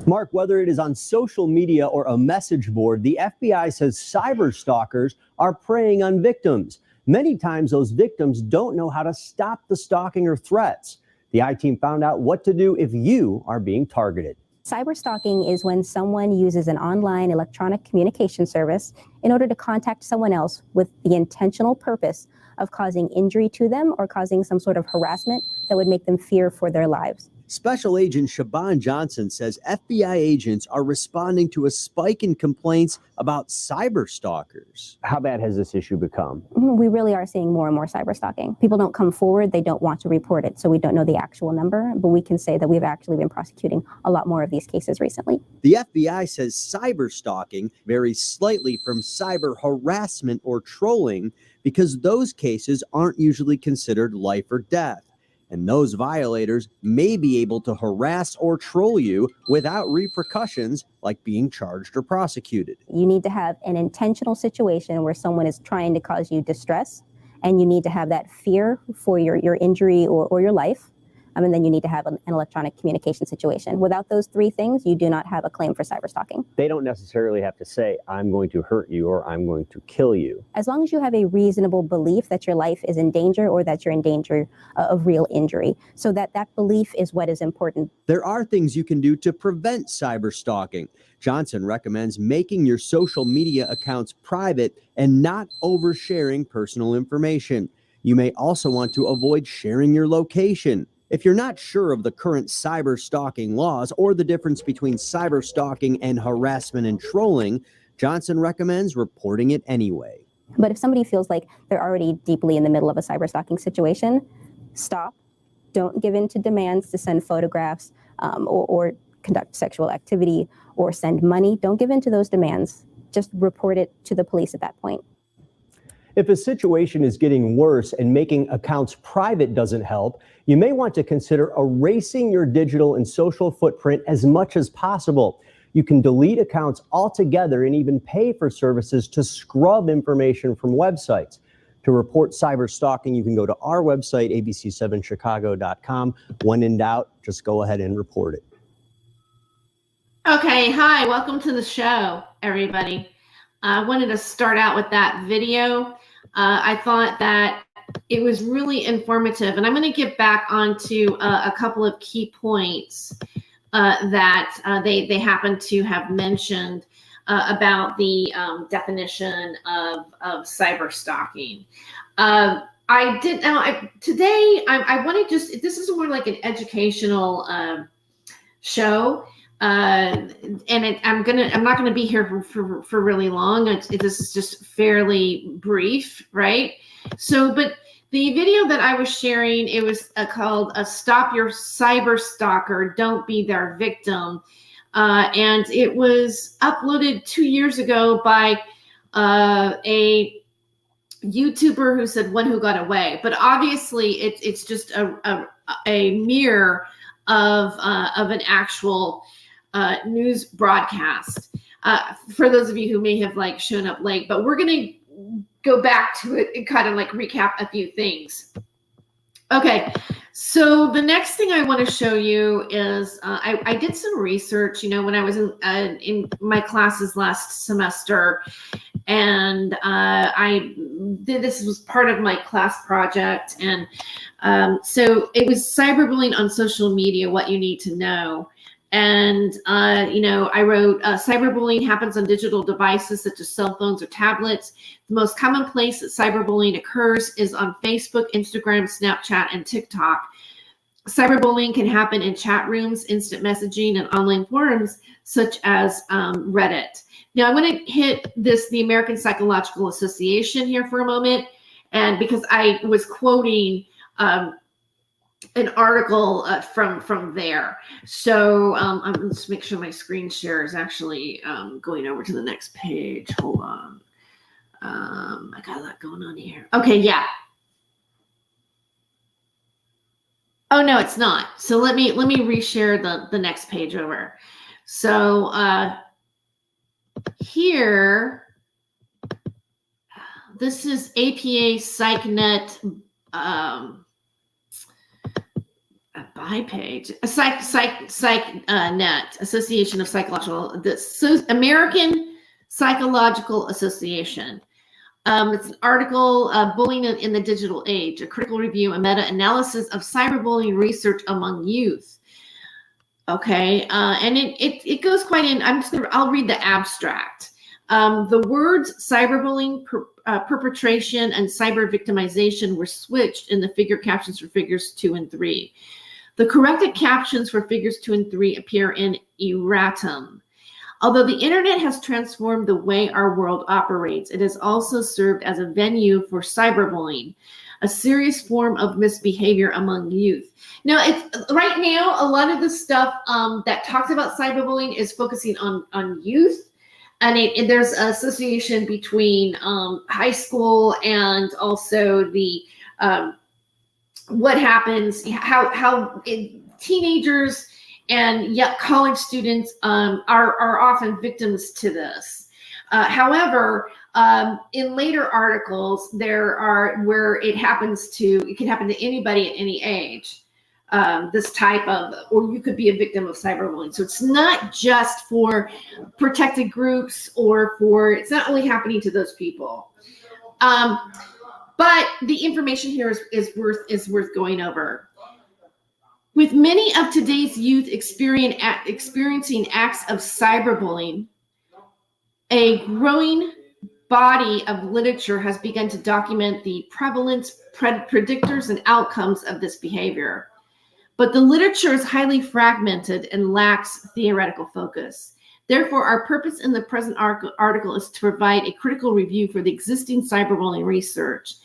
Mark, whether it is on social media or a message board, the FBI says cyber stalkers are preying on victims. Many times those victims don't know how to stop the stalking or threats. The I-Team found out what to do if you are being targeted. Cyberstalking is when someone uses an online electronic communication service in order to contact someone else with the intentional purpose of causing injury to them or causing some sort of harassment that would make them fear for their lives. Special Agent Siobhan Johnson says FBI agents are responding to a spike in complaints about cyber stalkers. How bad has this issue become? We really are seeing more and more cyber stalking. People don't come forward, they don't want to report it, so we don't know the actual number, but we can say that we've actually been prosecuting a lot more of these cases recently. The FBI says cyber stalking varies slightly from cyber harassment or trolling because those cases aren't usually considered life or death. And those violators may be able to harass or troll you without repercussions like being charged or prosecuted. You need to have an intentional situation where someone is trying to cause you distress, and you need to have that fear for your injury or your life. And then you need to have an electronic communication situation. Without those three things, you do not have a claim for cyber stalking. They don't necessarily have to say, I'm going to hurt you or I'm going to kill you. As long as you have a reasonable belief that your life is in danger or that you're in danger of real injury. So that belief is what is important. There are things you can do to prevent cyber stalking. Johnson recommends making your social media accounts private and not oversharing personal information. You may also want to avoid sharing your location. If you're not sure of the current cyber stalking laws or the difference between cyber stalking and harassment and trolling, Johnson recommends reporting it anyway. But if somebody feels like they're already deeply in the middle of a cyber stalking situation, stop. Don't give in to demands to send photographs or conduct sexual activity or send money. Don't give in to those demands. Just report it to the police at that point. If a situation is getting worse and making accounts private doesn't help, you may want to consider erasing your digital and social footprint as much as possible. You can delete accounts altogether and even pay for services to scrub information from websites. To report cyber stalking, you can go to our website, abc7chicago.com. When in doubt, just go ahead and report it. Okay, hi, welcome to the show, everybody. I wanted to start out with that video. I thought that it was really informative, and I'm going to get back onto a couple of key points that they happen to have mentioned about the definition of cyber stalking. Today I want to just, this is more like an educational show. I'm not going to be here for really long. This is just fairly brief, right? So, but the video that I was sharing, it was called "Stop Your Cyber Stalker, Don't Be Their Victim," and it was uploaded 2 years ago by a YouTuber who said "One Who Got Away," but obviously it's just a mirror of an actual news broadcast for those of you who may have like shown up late, but we're going to go back to it and kind of like recap a few things. Okay, so the next thing I want to show you is I did some research, when I was in my classes last semester, and this was part of my class project, and so it was cyberbullying on social media, what you need to know. And, I wrote, cyberbullying happens on digital devices such as cell phones or tablets. The most common place that cyberbullying occurs is on Facebook, Instagram, Snapchat, and TikTok. Cyberbullying can happen in chat rooms, instant messaging, and online forums such as Reddit. Now, I want to hit the American Psychological Association here for a moment, and because I was quoting an article from there. So let's make sure my screen share is actually going over to the next page. Hold on. I got a lot going on here. Okay, yeah. Oh no, it's not. So let me reshare the next page over. So here, this is APA PsychNet page, a net, Association of Psychological, American Psychological Association. It's an article, Bullying in the Digital Age, a critical review and meta-analysis of cyberbullying research among youth. Okay, and it goes quite in. I'll read the abstract. The words cyberbullying, perpetration, and cyber victimization were switched in the figure captions for figures 2 and 3. The corrected captions for figures 2 and 3 appear in erratum. Although the internet has transformed the way our world operates, it has also served as a venue for cyberbullying, a serious form of misbehavior among youth. Now, right now, a lot of the stuff that talks about cyberbullying is focusing on youth. And there's an association between high school and also the what happens, how teenagers and college students are often victims to this. However, in later articles, there are where it can happen to anybody at any age. This type of, or you could be a victim of cyberbullying. So it's not just for protected groups it's not only happening to those people. But the information here is worth going over. With many of today's youth experiencing acts of cyberbullying, a growing body of literature has begun to document the prevalence, predictors, and outcomes of this behavior. But the literature is highly fragmented and lacks theoretical focus. Therefore, our purpose in the present article is to provide a critical review for the existing cyberbullying research.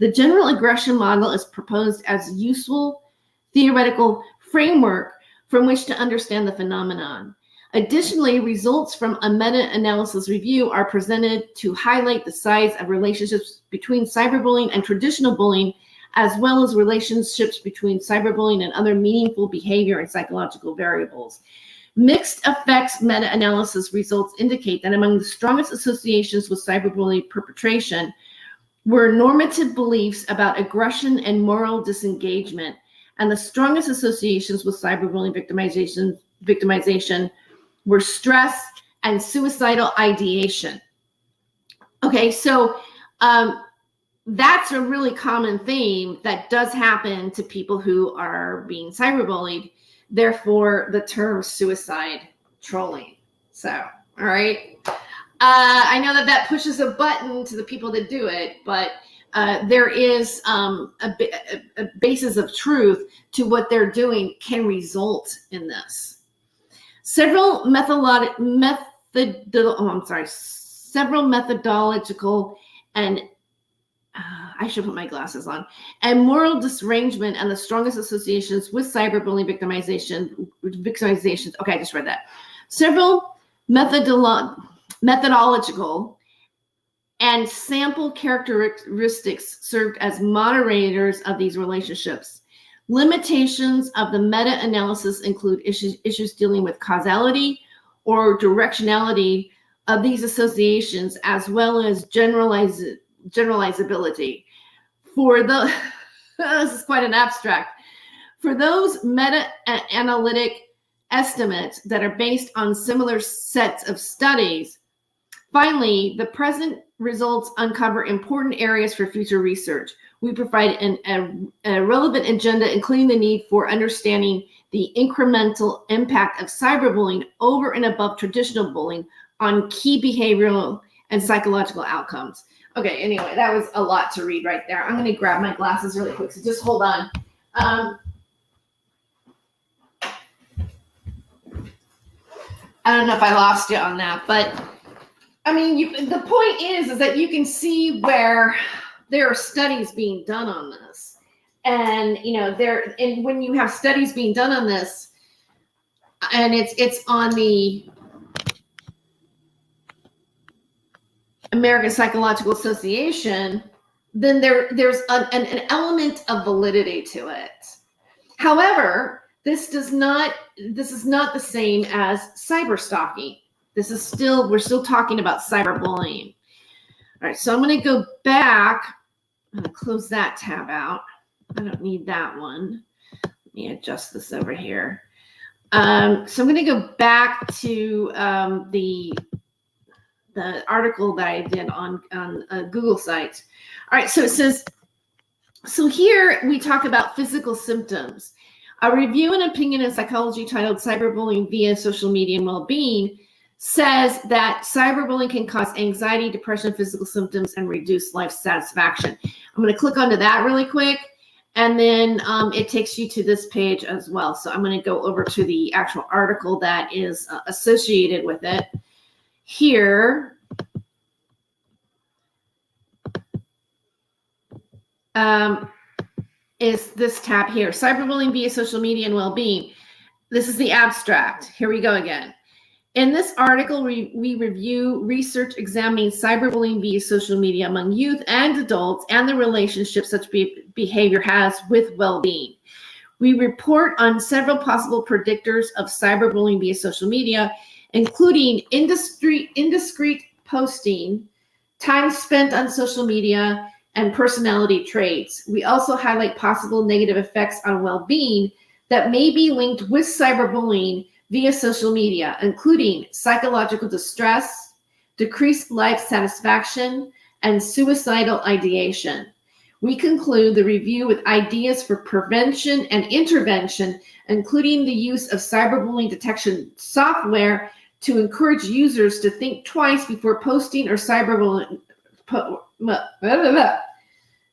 The general aggression model is proposed as a useful theoretical framework from which to understand the phenomenon. Additionally, results from a meta-analysis review are presented to highlight the size of relationships between cyberbullying and traditional bullying, as well as relationships between cyberbullying and other meaningful behavior and psychological variables. Mixed effects meta-analysis results indicate that among the strongest associations with cyberbullying perpetration were normative beliefs about aggression and moral disengagement, and the strongest associations with cyberbullying victimization were stress and suicidal ideation. Okay, so that's a really common theme that does happen to people who are being cyberbullied. Therefore, the term suicide trolling. So, all right. I know that pushes a button to the people that do it, but there is a basis of truth to what they're doing can result in this. Several methodological and I should put my glasses on, and moral disarrangement and the strongest associations with cyberbullying victimizations. Okay, I just read that. Several methodological and sample characteristics served as moderators of these relationships. Limitations of the meta-analysis include issues dealing with causality or directionality of these associations, as well as generalizability. This is quite an abstract. For those meta-analytic estimates that are based on similar sets of studies, finally, the present results uncover important areas for future research. We provide a relevant agenda, including the need for understanding the incremental impact of cyberbullying over and above traditional bullying on key behavioral and psychological outcomes. Okay, anyway, that was a lot to read right there. I'm going to grab my glasses really quick, so just hold on. I don't know if I lost you on that, but I mean, the point is that you can see where there are studies being done on this, and and when you have studies being done on this, and it's on the American Psychological Association, then there's an element of validity to it. However, this is not the same as cyberstalking. We're still talking about cyberbullying. All right, so I'm going to go back. I'm going to close that tab out. I don't need that one. me adjust this over here. So I'm going to go back to the article that I did on Google Sites. All right, so it says, so here we talk about physical symptoms. A review and opinion in psychology titled Cyberbullying via Social Media and Wellbeing says that cyberbullying can cause anxiety, depression, physical symptoms, and reduce life satisfaction. I'm going to click onto that really quick, and then it takes you to this page as well. So I'm going to go over to the actual article that is associated with it. Here, is this tab here, cyberbullying via social media and well-being. This is the abstract. Here we go again. In this article, we review research examining cyberbullying via social media among youth and adults and the relationship such behavior has with well-being. We report on several possible predictors of cyberbullying via social media, including indiscreet posting, time spent on social media, and personality traits. We also highlight possible negative effects on well-being that may be linked with cyberbullying via social media, including psychological distress, decreased life satisfaction, and suicidal ideation. We conclude the review with ideas for prevention and intervention, including the use of cyberbullying detection software to encourage users to think twice before posting or cyberbullying.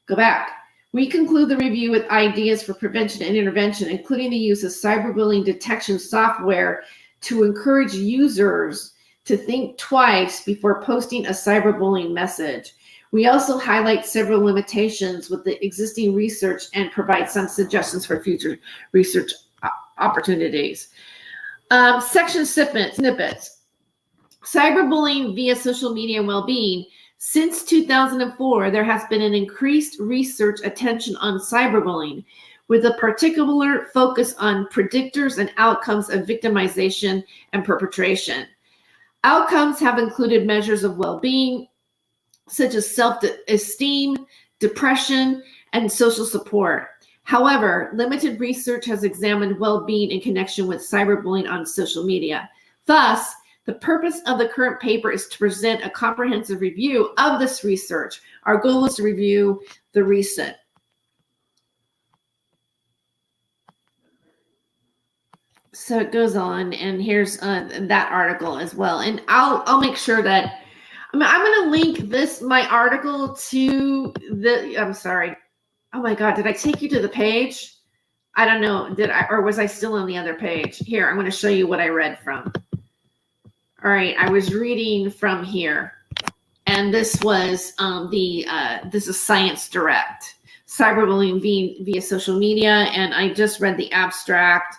Go back. We conclude the review with ideas for prevention and intervention, including the use of cyberbullying detection software to encourage users to think twice before posting a cyberbullying message. We also highlight several limitations with the existing research and provide some suggestions for future research opportunities. Section snippets. Cyberbullying via social media and well-being. Since 2004, there has been an increased research attention on cyberbullying, with a particular focus on predictors and outcomes of victimization and perpetration. Outcomes have included measures of well-being, such as self-esteem, depression, and social support. However, limited research has examined well-being in connection with cyberbullying on social media. Thus, the purpose of the current paper is to present a comprehensive review of this research. Our goal is to review the recent. So it goes on, and here's that article as well. And I'll make sure that I'm going to link my article to the. I'm sorry. Oh my God, did I take you to the page? I don't know. Did I, or was I still on the other page? Here, I'm going to show you what I read from. All right, I was reading from here, and this was this is Science Direct, cyberbullying via social media, and I just read the abstract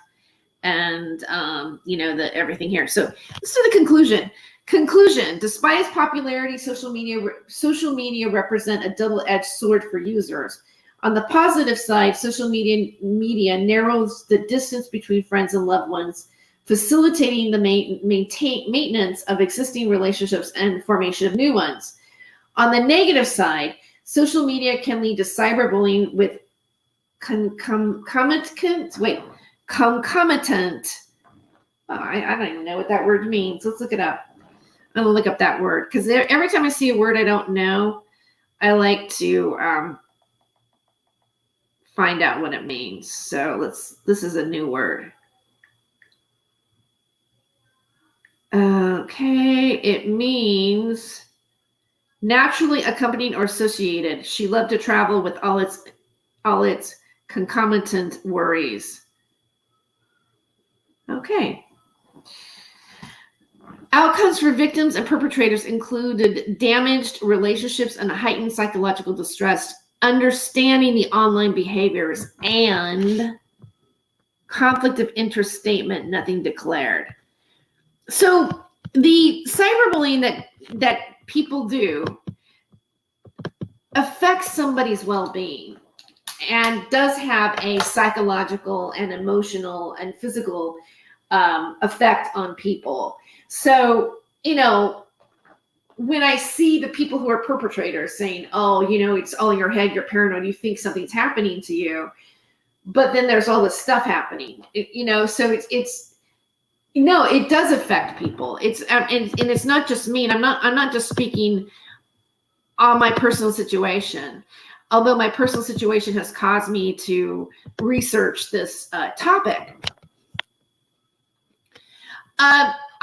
and the everything here. So let's do the conclusion. Conclusion: despite its popularity, social media represent a double-edged sword for users. On the positive side, social media narrows the distance between friends and loved ones, facilitating the maintenance of existing relationships and formation of new ones. On the negative side, social media can lead to cyberbullying with concomitant. I don't even know what that word means. Let's look it up. I'm gonna look up that word because every time I see a word I don't know, I like to find out what it means. So this is a new word. Okay, it means naturally accompanying or associated. She loved to travel with all its concomitant worries. Okay. Outcomes for victims and perpetrators included damaged relationships and heightened psychological distress, understanding the online behaviors, and conflict of interest statement, nothing declared. So the cyberbullying that people do affects somebody's well-being and does have a psychological and emotional and physical effect on people. So, when I see the people who are perpetrators saying, oh, it's all in your head, you're paranoid, you think something's happening to you. but then there's all this stuff happening, so it does affect people. And it's not just me, and I'm not just speaking on my personal situation, although my personal situation has caused me to research this topic.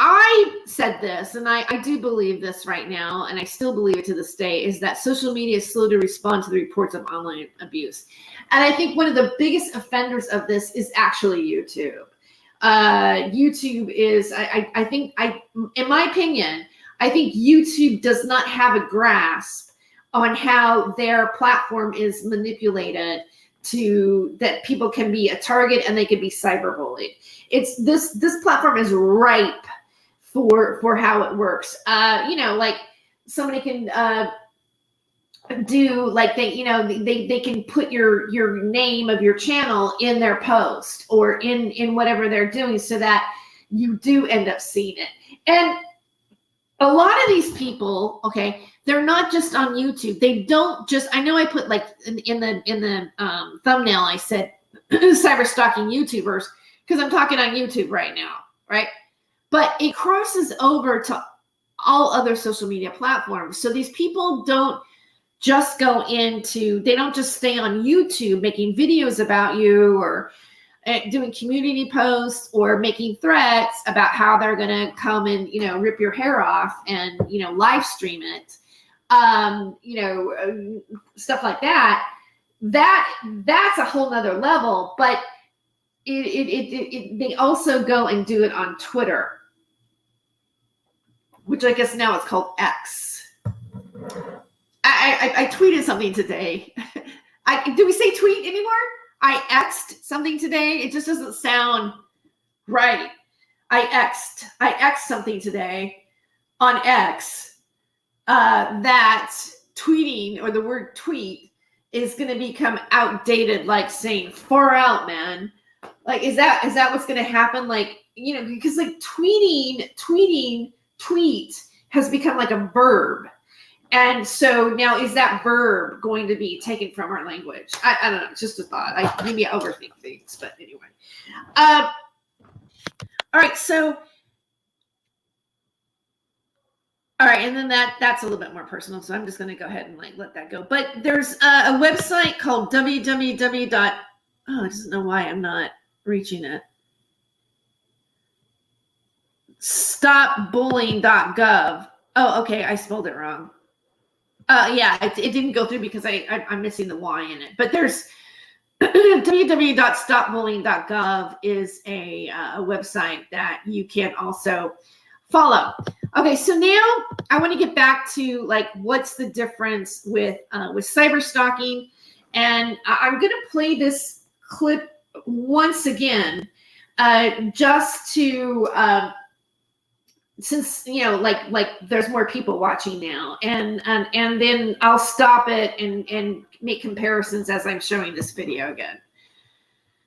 I said this, and I do believe this right now, and I still believe it to this day, is that social media is slow to respond to the reports of online abuse. And I think one of the biggest offenders of this is actually YouTube. YouTube is, I think, in my opinion, I think YouTube does not have a grasp on how their platform is manipulated to that people can be a target and they can be cyberbullied. It's this platform is ripe for how it works. Like somebody can do like they can put your name of your channel in their post or in whatever they're doing, so that you do end up seeing it. And a lot of these people, okay, they're not just on YouTube. They don't just, I know I put like in the thumbnail, I said cyber stalking YouTubers, because I'm talking on YouTube right now, right? But it crosses over to all other social media platforms. So these people don't just they don't just stay on YouTube making videos about you or doing community posts or making threats about how they're going to come and, rip your hair off and, live stream it, stuff like that. That's a whole nother level, but they also go and do it on Twitter, which I guess now it's called X. I tweeted something today. Do we say tweet anymore? I X'd something today. It just doesn't sound right. I X'd something today on X that tweeting, or the word tweet, is going to become outdated, like saying far out, man. Like, is that what's going to happen? Like, because like tweet has become like a verb. And so now, is that verb going to be taken from our language? I don't know. It's just a thought. Maybe I overthink things, but anyway. All right. So, all right. And then that's a little bit more personal. So I'm just going to go ahead and let that go. But there's a website called www. I just don't know why I'm not reaching it. Stopbullying.gov. Oh, okay. I spelled it wrong. Yeah, it didn't go through because I'm missing the Y in it. But there's www.stopbullying.gov is a website that you can also follow. Okay, so now I want to get back to like what's the difference with cyber stalking, and I'm going to play this clip once again, just to. Since like there's more people watching now, and then I'll stop it and make comparisons as I'm showing this video again.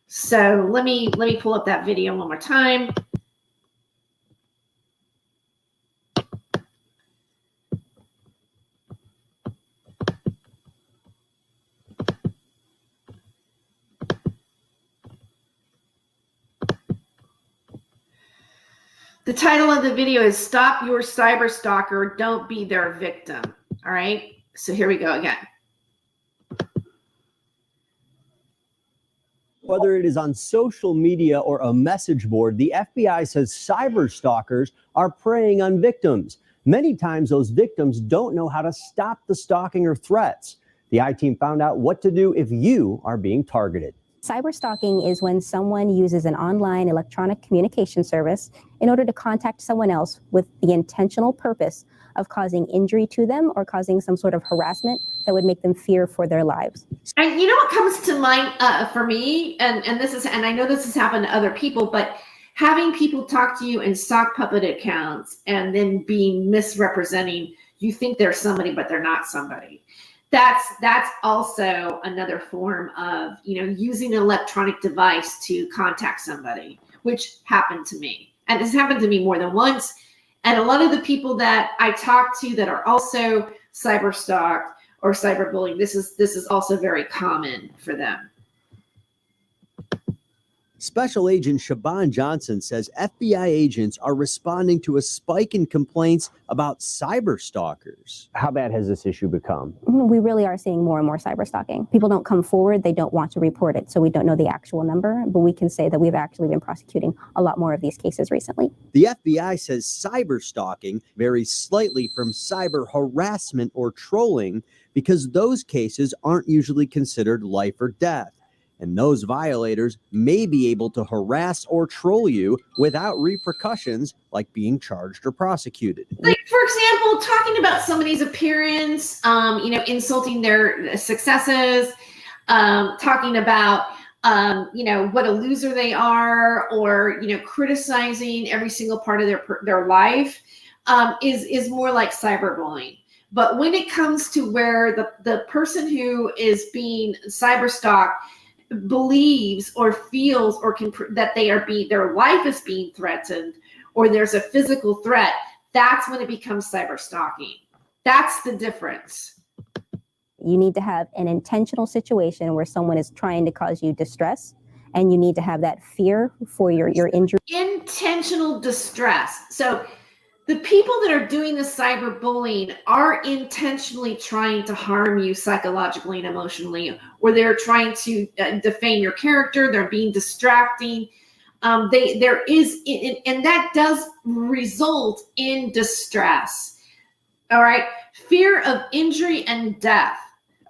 So let me pull up that video one more time. The title of the video is Stop Your Cyber Stalker, Don't Be Their Victim. All right, so here we go again. Whether it is on social media or a message board, the FBI says cyber stalkers are preying on victims. Many times those victims don't know how to stop the stalking or threats. The I-Team found out what to do if you are being targeted. Cyberstalking is when someone uses an online electronic communication service in order to contact someone else with the intentional purpose of causing injury to them or causing some sort of harassment that would make them fear for their lives. And you know what comes to mind for me, and I know this has happened to other people, but having people talk to you in sock puppet accounts and then being misrepresenting, you think they're somebody, but they're not somebody. That's also another form of, using an electronic device to contact somebody, which happened to me. And it's happened to me more than once. And a lot of the people that I talk to that are also cyber stalked or cyberbullying, this is also very common for them. Special Agent Siobhan Johnson says FBI agents are responding to a spike in complaints about cyber stalkers. How bad has this issue become? We really are seeing more and more cyber stalking. People don't come forward, they don't want to report it, so we don't know the actual number, but we can say that we've actually been prosecuting a lot more of these cases recently. The FBI says cyber stalking varies slightly from cyber harassment or trolling because those cases aren't usually considered life or death. And those violators may be able to harass or troll you without repercussions like being charged or prosecuted. Like, for example, talking about somebody's appearance, insulting their successes, talking about, what a loser they are, or, criticizing every single part of their life is more like cyberbullying. But when it comes to where the person who is being cyber stalked believes or feels or that their life is being threatened, or there's a physical threat, that's when it becomes cyber stalking. That's the difference. You need to have an intentional situation where someone is trying to cause you distress, and you need to have that fear for your injury. Intentional distress. So the people that are doing the cyberbullying are intentionally trying to harm you psychologically and emotionally, or they're trying to defame your character. They're being distracting. And that does result in distress. All right. Fear of injury and death.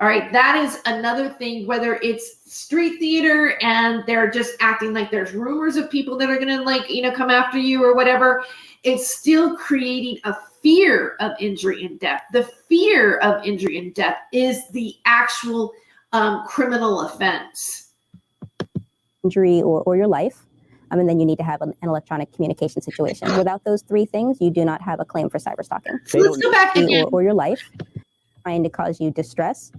All right. That is another thing, whether it's street theater and they're just acting like there's rumors of people that are going to come after you or whatever. It's still creating a fear of injury and death. The fear of injury and death is the actual criminal offense. Injury or your life. And then you need to have an electronic communication situation. Without those three things, you do not have a claim for cyber stalking. So let's go back again. Or your life, trying to cause you distress.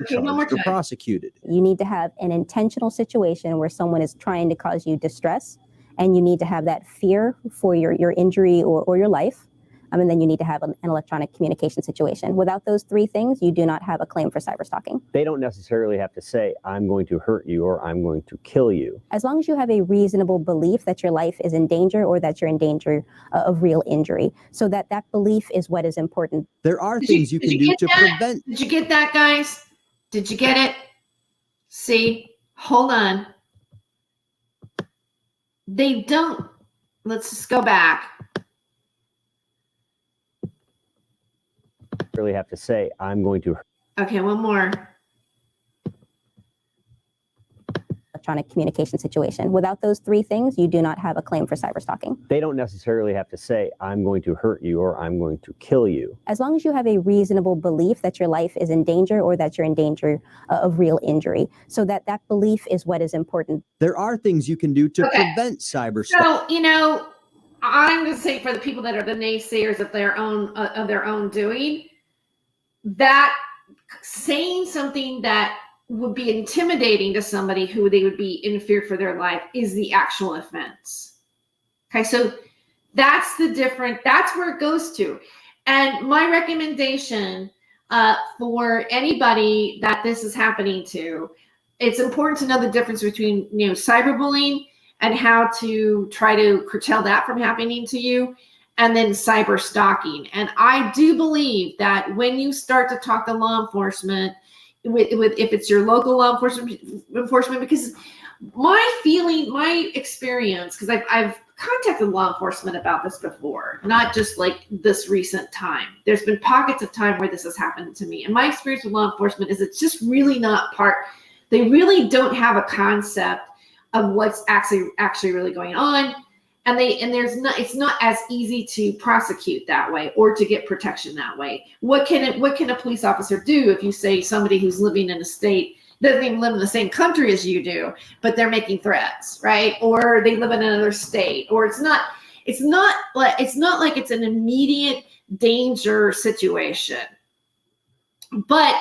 Okay, one more time. Prosecuted. You need to have an intentional situation where someone is trying to cause you distress, and you need to have that fear for your injury or your life. And then you need to have an electronic communication situation. Without those three things, you do not have a claim for cyber stalking. They don't necessarily have to say, I'm going to hurt you or I'm going to kill you. As long as you have a reasonable belief that your life is in danger or that you're in danger of real injury. So that belief is what is important. There are things you can do to prevent. Did you get that, guys? Did you get it? See, hold on. They don't. Let's just go back. Really have to say, I'm going to. Okay, one more. Electronic communication situation. Without those three things, you do not have a claim for cyber stalking. They don't necessarily have to say, I'm going to hurt you or I'm going to kill you. As long as you have a reasonable belief that your life is in danger or that you're in danger of real injury. So that belief is what is important. There are things you can do to prevent cyber stalking. So, I'm going to say, for the people that are the naysayers of their own doing, that saying something that would be intimidating to somebody who they would be in fear for their life is the actual offense. Okay, so that's where it goes to. And my recommendation for anybody that this is happening to, it's important to know the difference between cyberbullying and how to try to curtail that from happening to you, and then cyber stalking. And I do believe that when you start to talk to law enforcement, if it's your local law enforcement, because my experience, because I've contacted law enforcement about this before, not just like this recent time. There's been pockets of time where this has happened to me. And my experience with law enforcement is it's just really not they really don't have a concept of what's actually really going on. And it's not as easy to prosecute that way or to get protection that way. What can a police officer do if you say somebody who's living in a state doesn't even live in the same country as you do, but they're making threats, right? Or they live in another state, or it's not like it's an immediate danger situation. But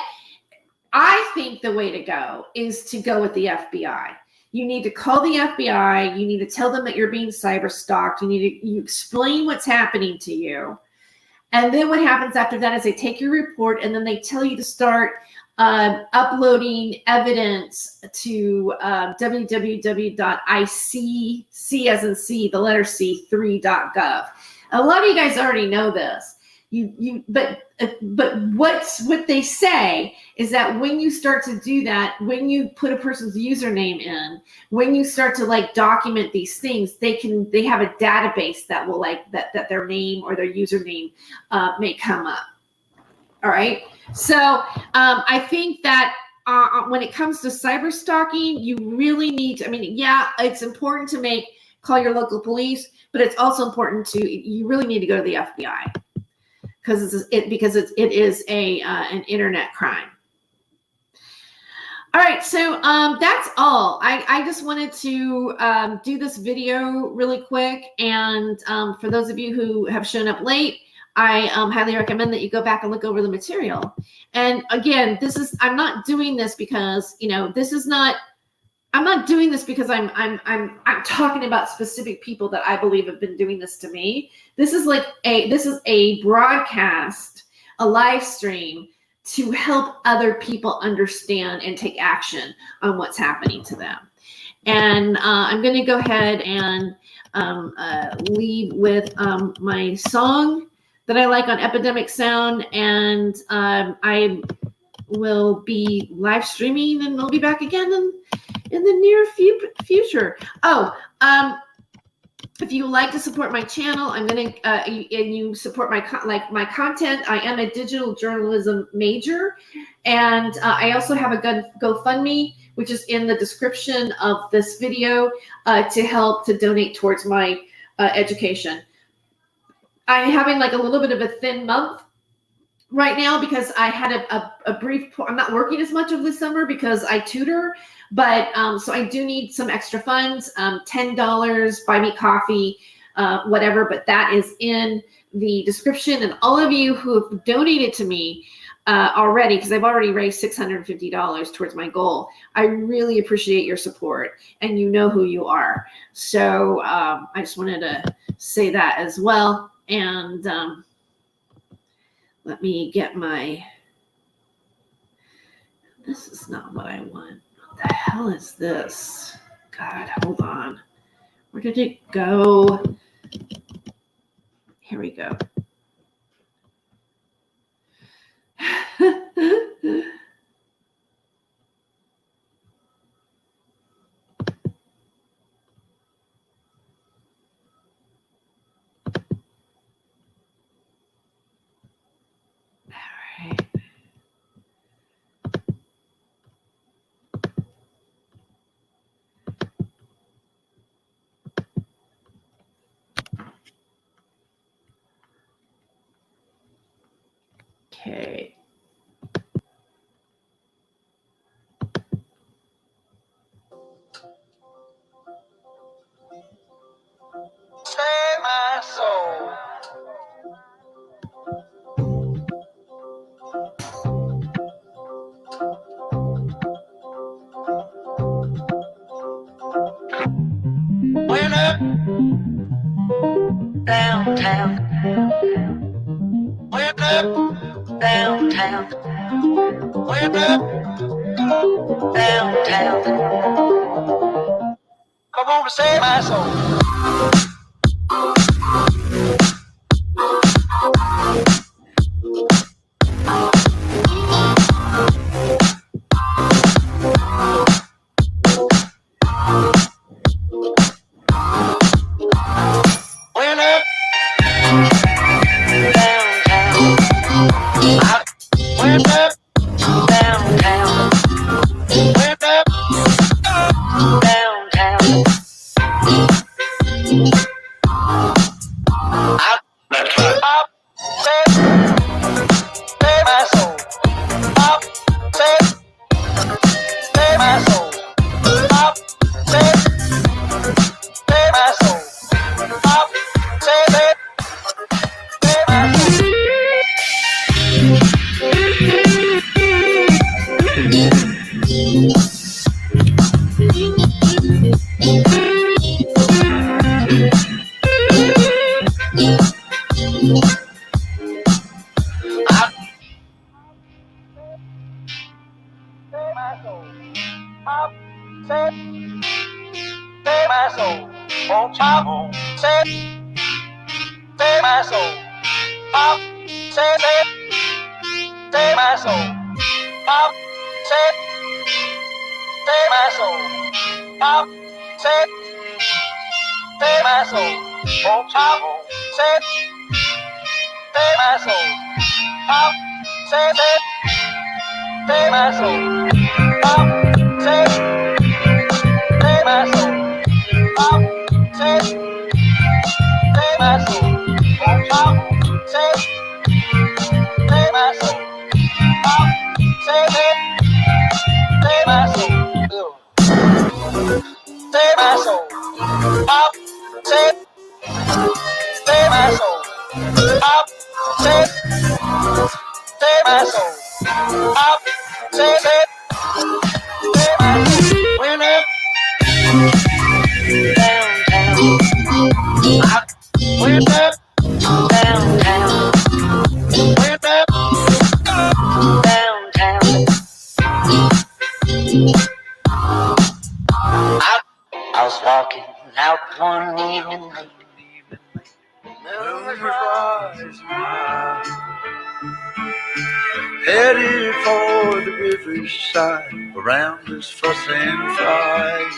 I think the way to go is to go with the FBI. You need to call the FBI. You need to tell them that you're being cyber stalked. You explain what's happening to you. And then what happens after that is they take your report and then they tell you to start uploading evidence to www.ic, C as in C, the letter C, 3.gov. A lot of you guys already know this. But what they say is that when you start to do that, when you put a person's username in, when you start to like document these things, they have a database that will like that their name or their username may come up. All right. So I think that when it comes to cyber stalking, you really need to, I mean, yeah, it's important to call your local police, but it's also important you really need to go to the FBI because it is an internet crime. All right, so that's all. I just wanted to do this video really quick, and for those of you who have shown up late, I highly recommend that you go back and look over the material. And again, I'm not doing this because, I'm not doing this because I'm talking about specific people that I believe have been doing this to me. This is a broadcast, a live stream to help other people understand and take action on what's happening to them. And I'm going to go ahead and leave with my song that I like on Epidemic Sound, and I will be live streaming, and I'll be back again in the near future. Oh, if you would like to support my channel, I'm gonna and you support my content. I am a digital journalism major, and I also have a GoFundMe, which is in the description of this video, to help to donate towards my education. I'm having like a little bit of a thin month right now because I had a brief, I'm not working as much of this summer because I tutor, but so I do need some extra funds, $10, buy me coffee, whatever, but that is in the description. And all of you who have donated to me already, because I've already raised $650 towards my goal, I really appreciate your support, and you know who you are. So I just wanted to say that as well. And let me get this is not what I want. What the hell is this? God, hold on. Where did it go? Here we go. Okay. Save my soul. Went up downtown. Went up downtown. Went up downtown. I'm gonna save my soul. Went up downtown. I went up downtown. Went up downtown. Up, save my soul. Up, save my soul. Up, save my soul. Up, save my soul. my soul. Oh, chop, save my soul. Pop, save my soul. Pop, save my soul. Pop, save my soul. Oh, chop, save my soul. Pop, save my soul. Pop, save my soul. Pop, save my soul. Oh, chop, save my soul. Pop, save my soul. Save my soul. Pop, save my soul. Pop, save my soul. Pop, save my soul. When up downtown, I went up downtown, went up downtown. I was walking out one evening late. Moon was rising high, headed for the riverside. Around us fuss and fight.